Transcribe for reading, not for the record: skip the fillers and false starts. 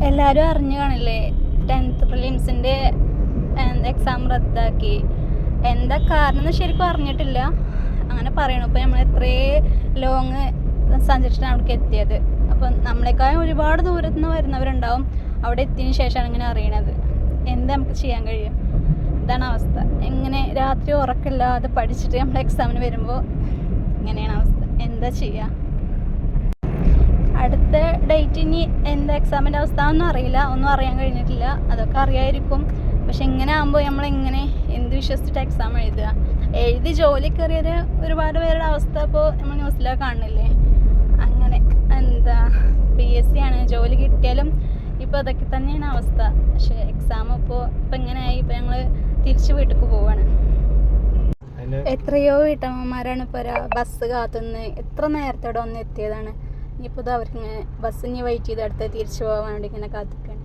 എല്ലാവരും അറിഞ്ഞു കാണില്ലേ 10th പ്രിലിംസിൻ്റെ എക്സാം റദ്ദാക്കി. എന്താ കാരണം എന്ന് ശരിക്കും അറിഞ്ഞിട്ടില്ല. അങ്ങനെ പറയണു. ഇപ്പോൾ നമ്മൾ എത്രയും ലോങ് സഞ്ചരിച്ചിട്ടാണ് അവിടേക്ക് എത്തിയത്. അപ്പോൾ നമ്മളെക്കാളും ഒരുപാട് ദൂരത്തു നിന്ന് വരുന്നവരുണ്ടാവും. അവിടെ എത്തിയതിന് ശേഷമാണ് ഇങ്ങനെ അറിയണത്. എന്താ നമുക്ക് ചെയ്യാൻ കഴിയും? ഇതാണ് അവസ്ഥ. എങ്ങനെ രാത്രി ഉറക്കമില്ലാതെ പഠിച്ചിട്ട് നമ്മൾ എക്സാമിന് വരുമ്പോൾ ഇങ്ങനെയാണ് അവസ്ഥ. എന്താ ചെയ്യുക? അടുത്ത ഡേറ്റ് ഇനി എന്താ എക്സാമിൻ്റെ അവസ്ഥ ഒന്നും അറിയില്ല, ഒന്നും അറിയാൻ കഴിഞ്ഞിട്ടില്ല. അതൊക്കെ അറിയായിരിക്കും. പക്ഷെ ഇങ്ങനെ ആകുമ്പോൾ നമ്മളെങ്ങനെ എന്ത് വിശ്വസിച്ചിട്ട് എക്സാം എഴുതി ജോലി കയറിയ ഒരുപാട് പേരുടെ അവസ്ഥ ഇപ്പോൾ നമ്മൾ ന്യൂസിലൊക്കെ കാണുന്നില്ലേ? അങ്ങനെ എന്താ PSC ആണ്, ജോലി കിട്ടിയാലും ഇപ്പോൾ അതൊക്കെ തന്നെയാണ് അവസ്ഥ. പക്ഷേ എക്സാം ഇപ്പോൾ ഇങ്ങനെയായി. ഇപ്പോൾ ഞങ്ങൾ തിരിച്ച് വീട്ടിലേക്ക് പോവാണ്. എത്രയോ വീട്ടമ്മമാരാണ് ഇപ്പോൾ ബസ് കാത്തുനിന്ന് എത്ര നേരത്തോടെ ഒന്ന് എത്തിയതാണ്. ഇനിയിപ്പോൾ ഇത് അവർക്ക് ബസ് ഇനി വെയിറ്റ് ചെയ്ത് അടുത്ത് തിരിച്ചു പോകാൻ വേണ്ടി ഇങ്ങനെ കാത്തിരിക്കുകയാണ്.